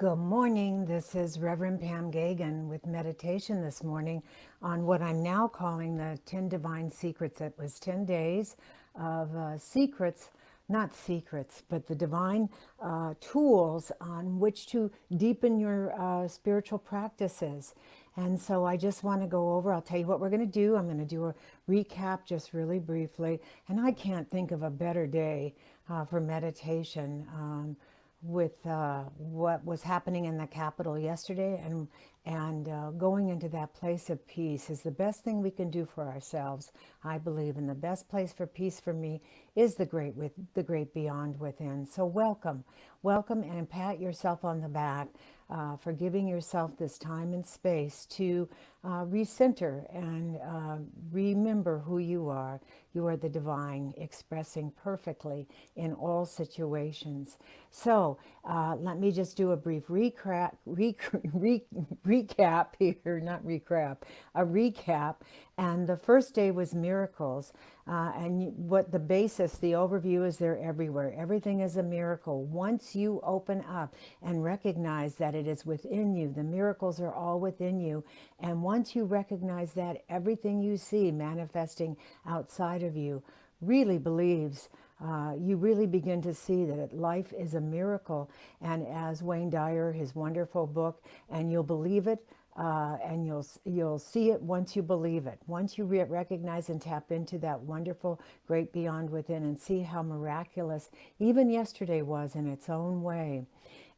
Good morning. This is Reverend Pam Geagan with meditation this morning on what I'm now calling the 10 Divine Secrets. It was 10 days of secrets, not secrets, but the divine tools on which to deepen your spiritual practices. And so I just want to go over, I'll tell you what we're going to do. I'm going to do a recap just really briefly. And I can't think of a better day for meditation. With what was happening in the Capitol yesterday, and going into that place of peace is the best thing we can do for ourselves, I believe. And the best place for peace for me is the great beyond within. So welcome, and pat yourself on the back for giving yourself this time and space to recenter and remember who you are. You are the divine, expressing perfectly in all situations. So let me just do a brief recap here, not recap, a recap. And the first day was miracles. What the basis, the overview is they're everywhere. Everything is a miracle. Once you open up and recognize that it is within you, the miracles are all within you. And once you recognize that, everything you see manifesting outside of you really believes, you really begin to see that life is a miracle. And as Wayne Dyer, his wonderful book, and you'll believe it, and you'll see it once you believe it. Once you recognize and tap into that wonderful, great beyond within, and see how miraculous even yesterday was in its own way.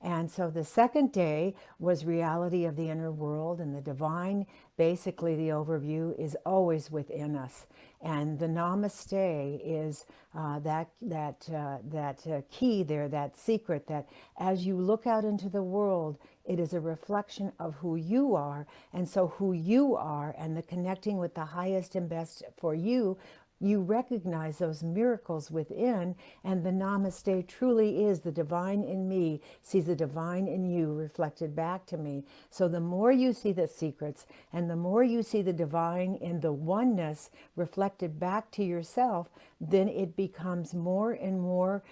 And so the second day was reality of the inner world, and the divine, basically the overview, is always within us. And the namaste is that key there, that secret, that as you look out into the world, it is a reflection of who you are. And so who you are and the connecting with the highest and best for you, you recognize those miracles within, and the namaste truly is the divine in me sees the divine in you reflected back to me. So the more you see the secrets and the more you see the divine in the oneness reflected back to yourself, then it becomes more and more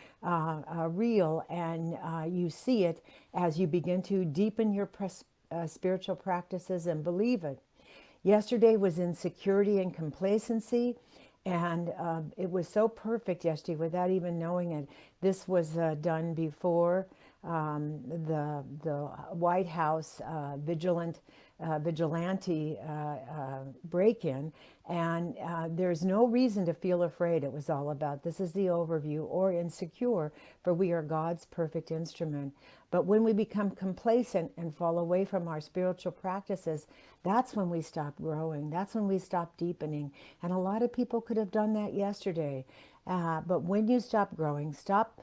real, and you see it as you begin to deepen your spiritual practices and believe it. Yesterday was insecurity and complacency. And it was so perfect yesterday without even knowing it. This was done before the White House vigilante break-in. And there's no reason to feel afraid. It was all about, this is the overview, or insecure, for we are God's perfect instrument. But when we become complacent and fall away from our spiritual practices, that's when we stop growing. That's when we stop deepening. And a lot of people could have done that yesterday. But when you stop growing, stop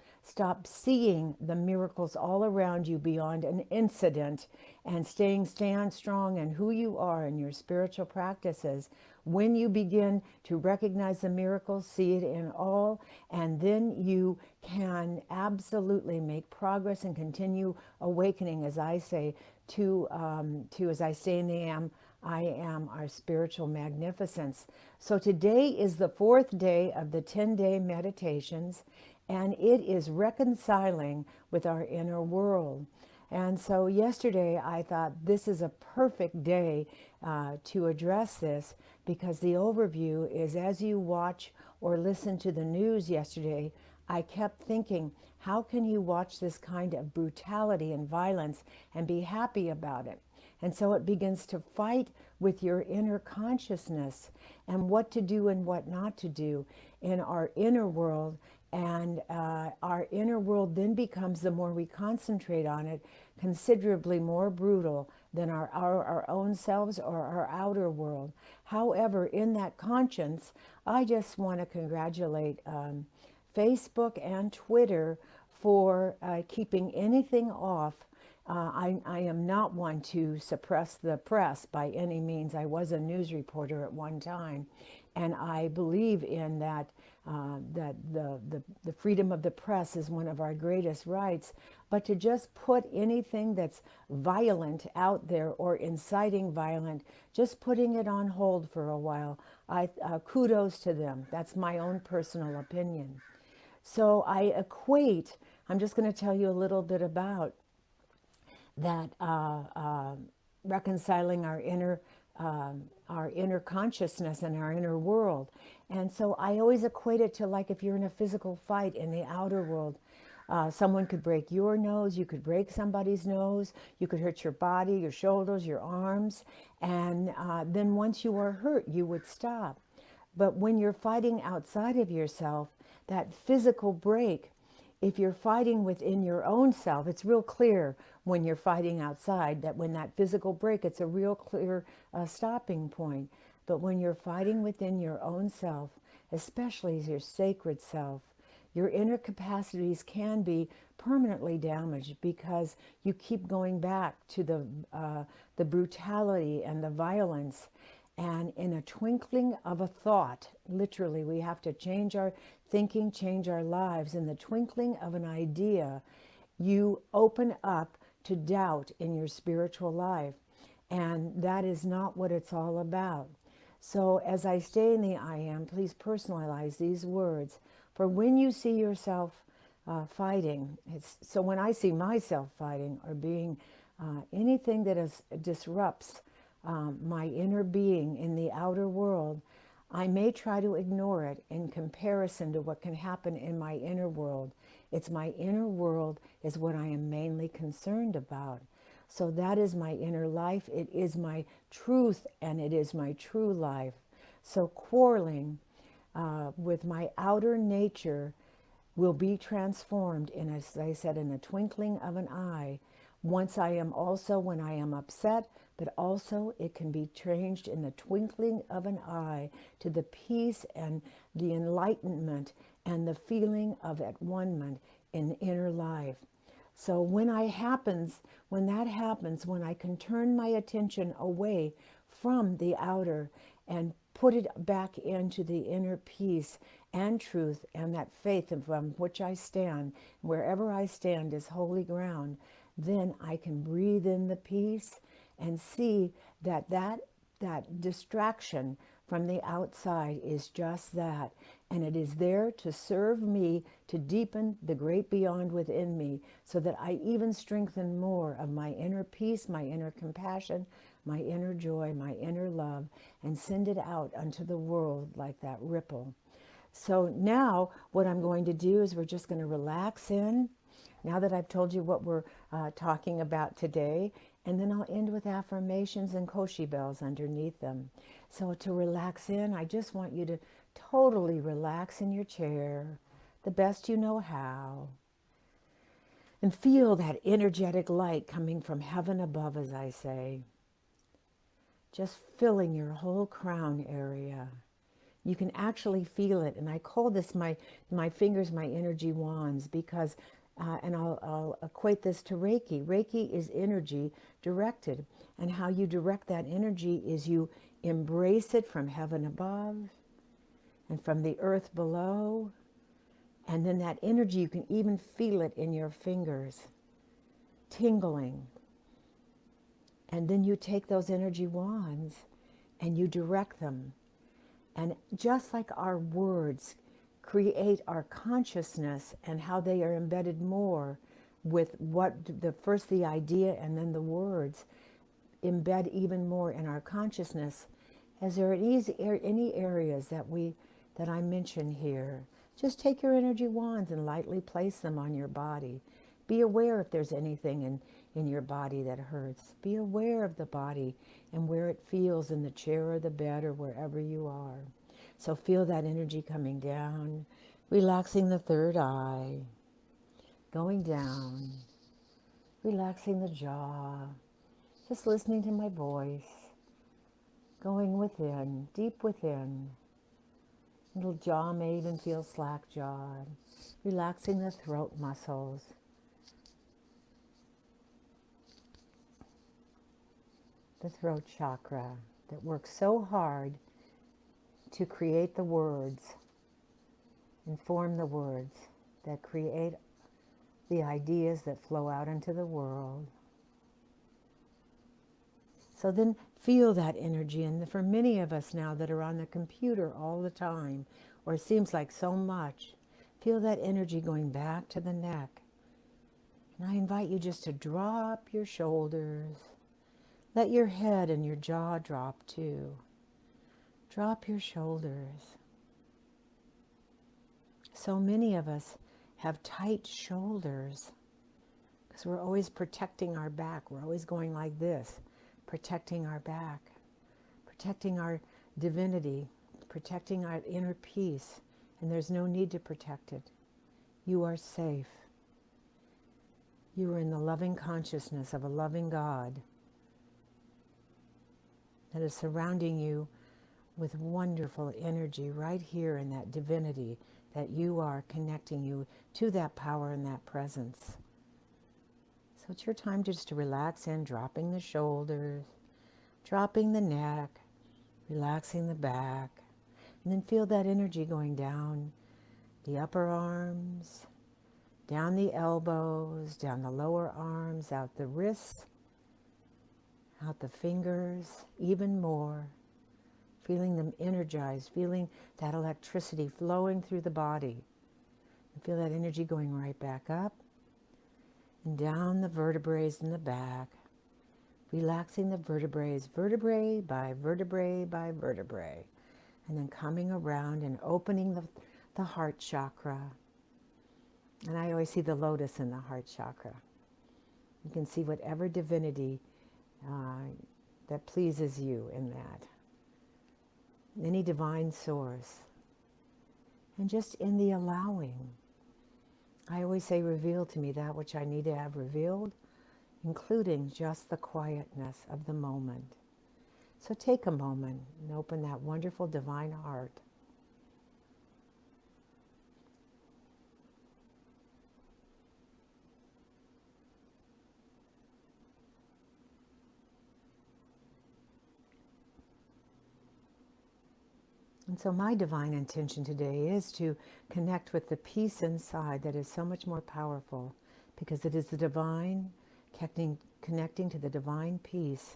seeing the miracles all around you beyond an incident, and stand strong in who you are in your spiritual practices. When you begin to recognize the miracles, see it in all, and then you can absolutely make progress and continue awakening, as I say, to as I say in the I am our spiritual magnificence. So today is the fourth day of the 10-day meditations, and it is reconciling with our inner world. And so yesterday I thought this is a perfect day to address this, because the overview is, as you watch or listen to the news yesterday, I kept thinking, how can you watch this kind of brutality and violence and be happy about it? And so it begins to fight with your inner consciousness and what to do and what not to do in our inner world. And our inner world then becomes, the more we concentrate on it, considerably more brutal than our own selves or our outer world. However, in that conscience, I just want to congratulate Facebook and Twitter for keeping anything off. I am not one to suppress the press by any means. I was a news reporter at one time, and I believe in that, that the freedom of the press is one of our greatest rights. But to just put anything that's violent out there or inciting violence, just putting it on hold for a while, kudos to them. That's my own personal opinion. So I'm just going to tell you a little bit about that reconciling our inner consciousness and our inner world. And so I always equate it to like if you're in a physical fight in the outer world. Someone could break your nose, you could break somebody's nose, you could hurt your body, your shoulders, your arms, and then once you are hurt, you would stop. But when you're fighting outside of yourself, that physical break, if you're fighting within your own self, it's real clear when you're fighting outside that when that physical break, it's a real clear stopping point. But when you're fighting within your own self, especially your sacred self, your inner capacities can be permanently damaged because you keep going back to the brutality and the violence. And in a twinkling of a thought, literally, we have to change our thinking, change our lives. In the twinkling of an idea, you open up to doubt in your spiritual life. And that is not what it's all about. So as I stay in the I am, please personalize these words. For when you see yourself fighting, so when I see myself fighting or being anything that disrupts my inner being in the outer world, I may try to ignore it in comparison to what can happen in my inner world. It's my inner world is what I am mainly concerned about. So that is my inner life. It is my truth and it is my true life. So quarreling with my outer nature will be transformed in, as I said, in the twinkling of an eye. Once I am also, when I am upset, but also it can be changed in the twinkling of an eye to the peace and the enlightenment and the feeling of at one-ment in inner life. So when that happens, when I can turn my attention away from the outer and put it back into the inner peace and truth and that faith from which I stand, wherever I stand is holy ground, then I can breathe in the peace and see that distraction from the outside is just that. And it is there to serve me, to deepen the great beyond within me, so that I even strengthen more of my inner peace, my inner compassion, my inner joy, my inner love, and send it out unto the world like that ripple. So now what I'm going to do is we're just going to relax in, now that I've told you what we're talking about today, and then I'll end with affirmations and koshi bells underneath them. So to relax in, I just want you to totally relax in your chair, the best you know how, and feel that energetic light coming from heaven above, as I say, just filling your whole crown area. You can actually feel it, and I call this my fingers, my energy wands, because and I'll equate this to Reiki. Reiki is energy directed, and how you direct that energy is you embrace it from heaven above and from the earth below, and then that energy, you can even feel it in your fingers, tingling. And then you take those energy wands and you direct them. And just like our words create our consciousness and how they are embedded more with first the idea and then the words embed even more in our consciousness. Is there any areas that I mention here? Just take your energy wands and lightly place them on your body. Be aware if there's anything in your body that hurts. Be aware of the body and where it feels in the chair or the bed or wherever you are. So feel that energy coming down, relaxing the third eye, going down, relaxing the jaw, just listening to my voice, going within, deep within. Little jaw may even feel slack-jawed, relaxing the throat muscles. The throat chakra that works so hard to create the words and form the words that create the ideas that flow out into the world. So then feel that energy. And for many of us now that are on the computer all the time, or it seems like so much, feel that energy going back to the neck And I invite you just to drop your shoulders. Let your head and your jaw drop too. Drop your shoulders. So many of us have tight shoulders because we're always protecting our back. We're always going like this, protecting our back, protecting our divinity, protecting our inner peace. And there's no need to protect it. You are safe. You are in the loving consciousness of a loving God that is surrounding you with wonderful energy right here in that divinity that you are, connecting you to that power and that presence. So it's your time just to relax in, dropping the shoulders, dropping the neck, relaxing the back, and then feel that energy going down the upper arms, down the elbows, down the lower arms, out the wrists, out the fingers, even more. Feeling them energized, feeling that electricity flowing through the body. And feel that energy going right back up and down the vertebrae in the back. Relaxing the vertebrae by vertebrae by vertebrae. And then coming around and opening the heart chakra. And I always see the lotus in the heart chakra. You can see whatever divinity that pleases you in that. Any divine source. And just in the allowing. I always say, reveal to me that which I need to have revealed, including just the quietness of the moment. So take a moment and open that wonderful divine heart. And so my divine intention today is to connect with the peace inside that is so much more powerful, because it is the divine connecting to the divine peace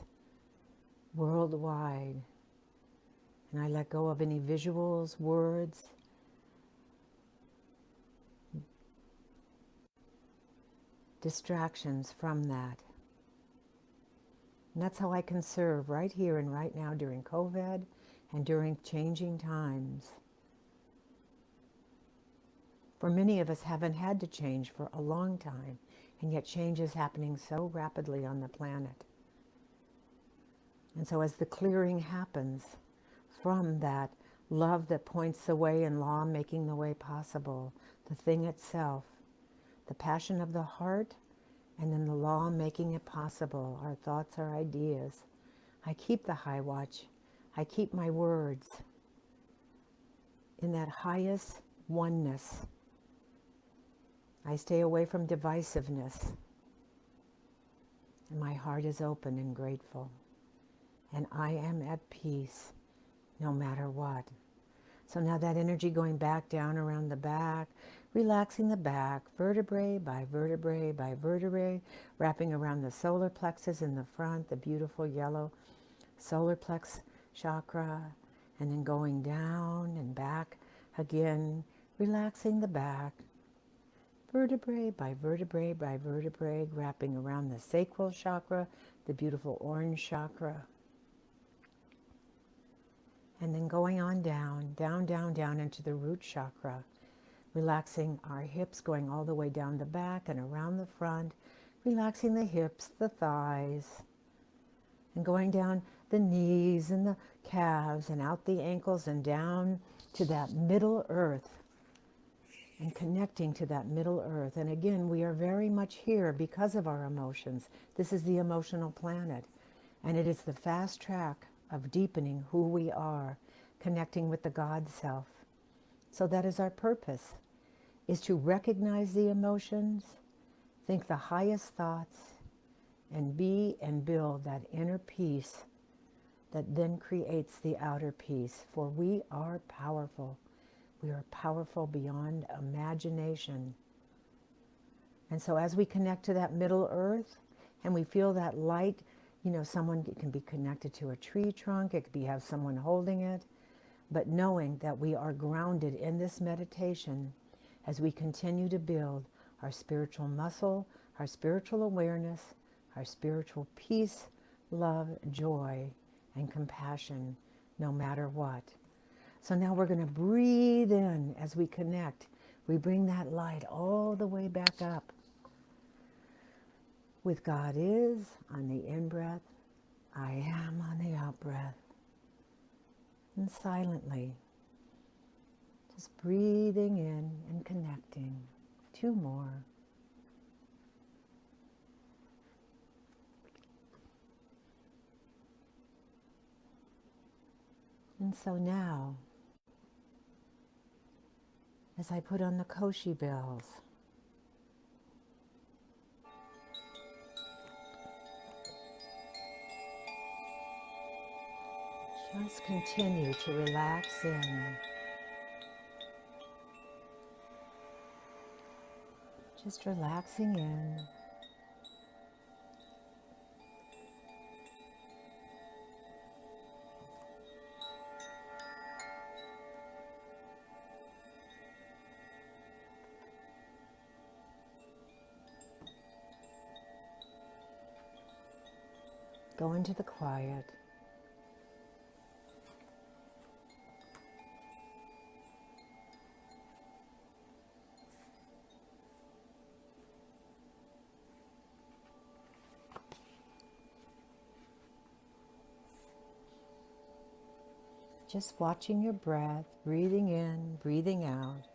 worldwide. And I let go of any visuals, words, distractions from that. And that's how I can serve right here and right now during COVID and during changing times. For many of us haven't had to change for a long time, and yet change is happening so rapidly on the planet. And so as the clearing happens from that love that points the way and law making the way possible, the thing itself, the passion of the heart, and then the law making it possible, our thoughts, our ideas, I keep the high watch. I keep my words in that highest oneness. I stay away from divisiveness. And my heart is open and grateful. And I am at peace no matter what. So now that energy going back down around the back, relaxing the back, vertebrae by vertebrae by vertebrae, wrapping around the solar plexus in the front, the beautiful yellow solar plexus chakra, and then going down and back again, relaxing the back, vertebrae by vertebrae by vertebrae, wrapping around the sacral chakra, the beautiful orange chakra, and then going on down, down, down, down into the root chakra, relaxing our hips, going all the way down the back and around the front, relaxing the hips, the thighs, and going down the knees and the calves and out the ankles and down to that middle earth, and connecting to that middle earth. And again, we are very much here because of our emotions. This is the emotional planet, and it is the fast track of deepening who we are, connecting with the Godself. So that is our purpose, is to recognize the emotions, think the highest thoughts, and be and build that inner peace that then creates the outer peace. For we are powerful. We are powerful beyond imagination. And so as we connect to that middle earth and we feel that light, someone can be connected to a tree trunk, it could be have someone holding it, but knowing that we are grounded in this meditation as we continue to build our spiritual muscle, our spiritual awareness, our spiritual peace, love, joy, and compassion, no matter what. So now we're going to breathe in as we connect. We bring that light all the way back up. With God is on the in-breath, I am on the out-breath. And silently, just breathing in and connecting. 2 more. And so now, as I put on the Koshi bells, just continue to relax in. Just relaxing in. Go into the quiet. Just watching your breath, breathing in, breathing out.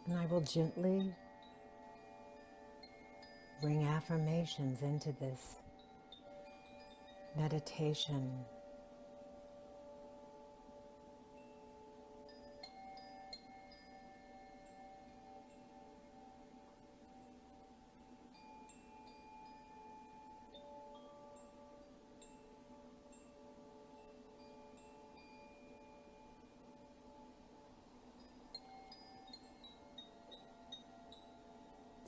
And I will gently bring affirmations into this meditation.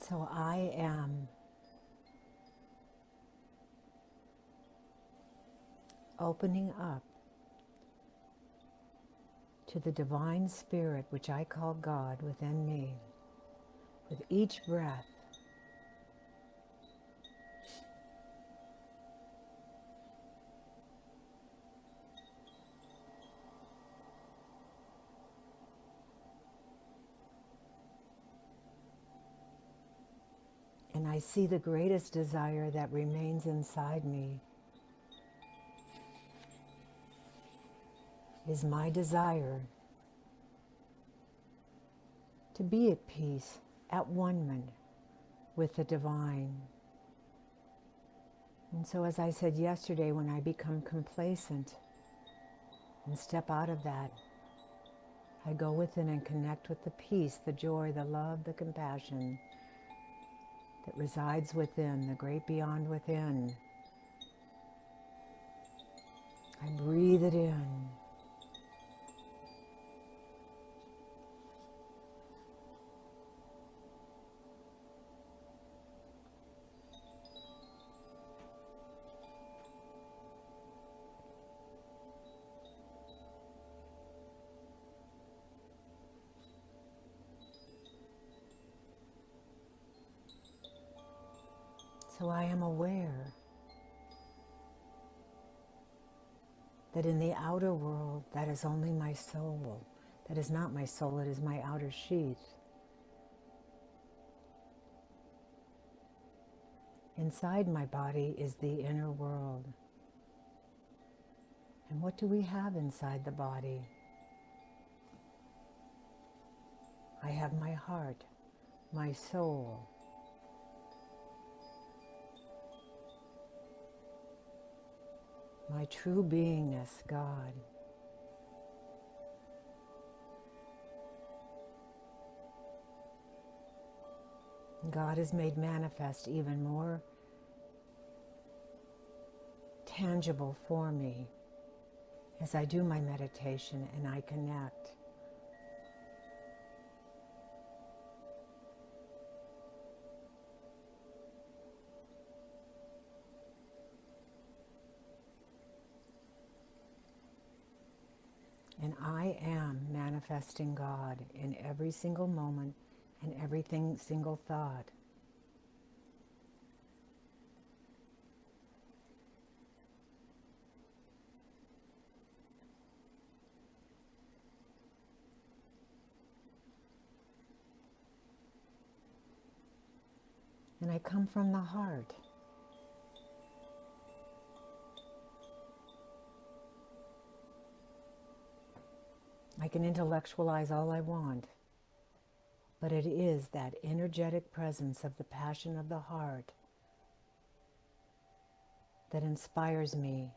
So I am opening up to the divine spirit, which I call God, within me, with each breath. And I see the greatest desire that remains inside me is my desire to be at peace, at one with the divine. And so, as I said yesterday, when I become complacent and step out of that, I go within and connect with the peace, the joy, the love, the compassion that resides within, the great beyond within. I breathe it in. So I am aware that in the outer world, that is only my soul. That is not my soul, it is my outer sheath. Inside my body is the inner world. And what do we have inside the body? I have my heart, my soul. my true beingness, God. God is made manifest even more tangible for me as I do my meditation and I connect. And I am manifesting God in every single moment and every single thought. And I come from the heart. I can intellectualize all I want, but it is that energetic presence of the passion of the heart that inspires me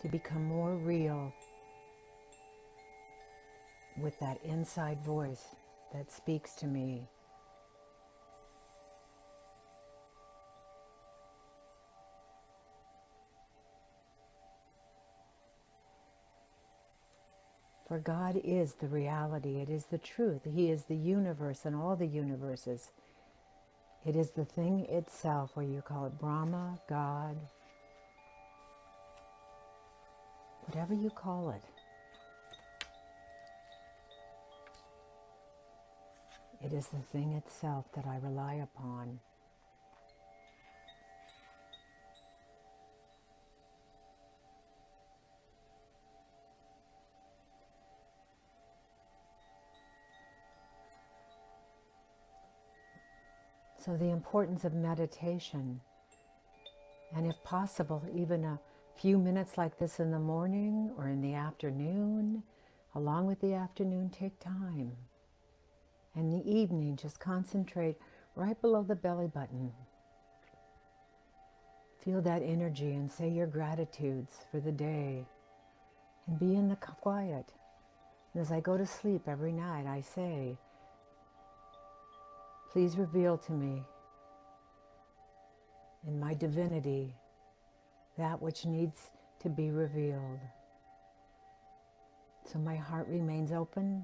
to become more real with that inside voice that speaks to me. For God is the reality. It is the truth. He is the universe and all the universes. It is the thing itself, whether you call it Brahma, God, whatever you call it. It is the thing itself that I rely upon. So the importance of meditation, and if possible, even a few minutes like this in the morning or in the afternoon, along with the afternoon, take time. And the evening, just concentrate right below the belly button. Feel that energy and say your gratitudes for the day. And be in the quiet. And as I go to sleep every night, I say, please reveal to me in my divinity that which needs to be revealed. So my heart remains open.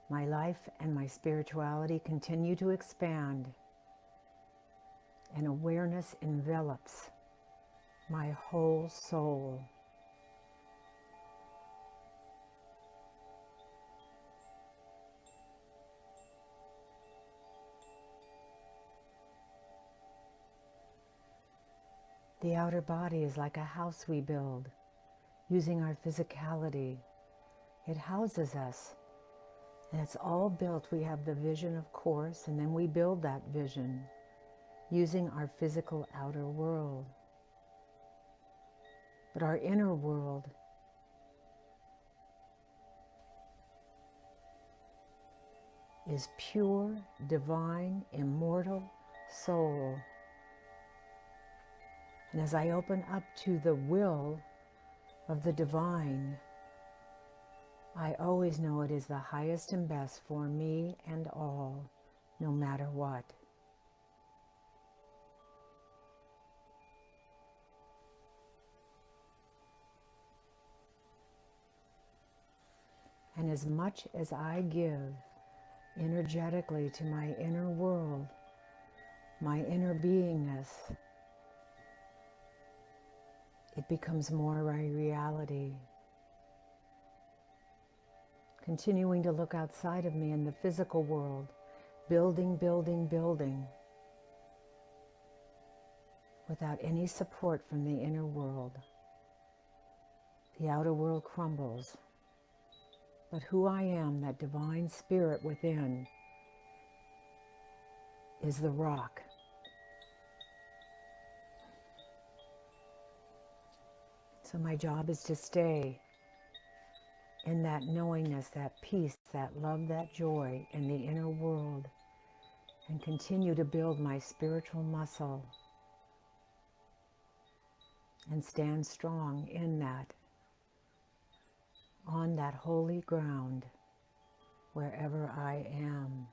My life and my spirituality continue to expand, and awareness envelops my whole soul. The outer body is like a house we build, using our physicality. It houses us. And it's all built. We have the vision, of course, and then we build that vision using our physical outer world. But our inner world is pure, divine, immortal soul. And as I open up to the will of the divine, I always know it is the highest and best for me and all, no matter what. And as much as I give energetically to my inner world, my inner beingness, it becomes more my reality. Continuing to look outside of me in the physical world, building, building, building, without any support from the inner world. The outer world crumbles. But who I am, that divine spirit within, is the rock. So my job is to stay in that knowingness, that peace, that love, that joy in the inner world, and continue to build my spiritual muscle and stand strong in that, on that holy ground, wherever I am.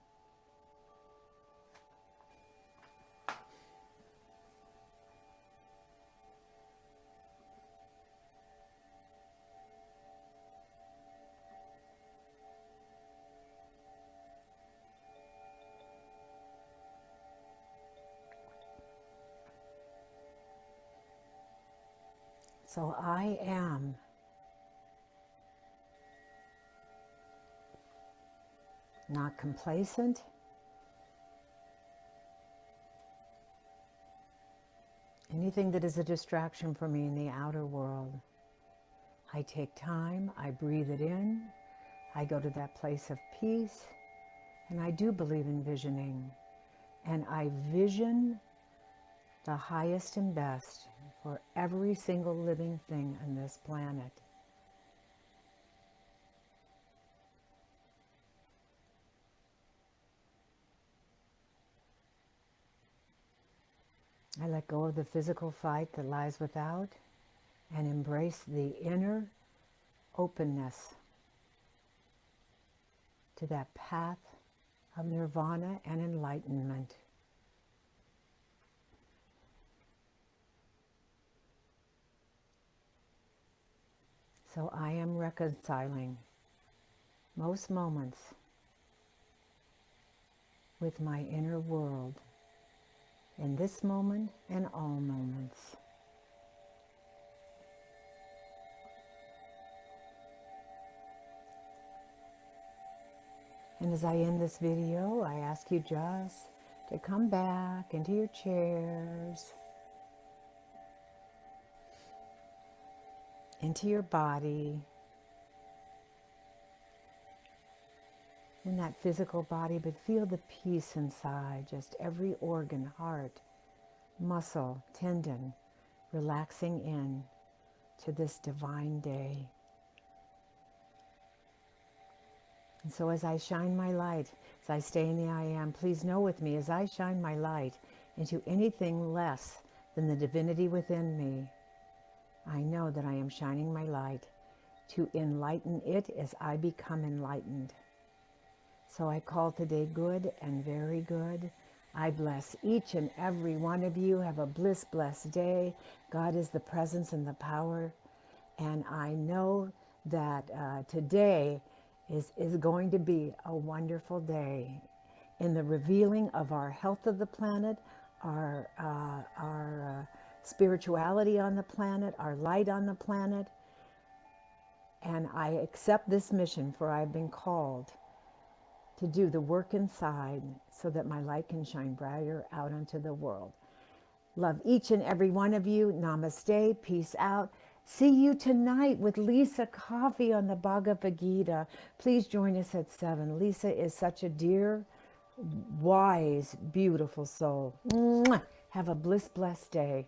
So I am not complacent, anything that is a distraction for me in the outer world. I take time, I breathe it in, I go to that place of peace, and I do believe in visioning. And I vision the highest and best for every single living thing on this planet. I let go of the physical fight that lies without and embrace the inner openness to that path of nirvana and enlightenment. So I am reconciling most moments with my inner world in this moment and all moments. And as I end this video, I ask you just to come back into your chairs, into your body, in that physical body, but feel the peace inside, just every organ, heart, muscle, tendon, relaxing in to this divine day. And so as I shine my light, as I stay in the I am, please know with me, as I shine my light into anything less than the divinity within me, I know that I am shining my light to enlighten it as I become enlightened. So I call today good and very good. I bless each and every one of you. Have a blessed day. God is the presence and the power. And I know that today is going to be a wonderful day in the revealing of our health of the planet, our spirituality on the planet, our light on the planet. And I accept this mission, for I've been called to do the work inside so that my light can shine brighter out onto the world. Love each and every one of you. Namaste. Peace out. See you tonight with Lisa Coffee on the Bhagavad Gita. Please join us at 7. Lisa is such a dear, wise, beautiful soul. Mwah! Have a blessed day.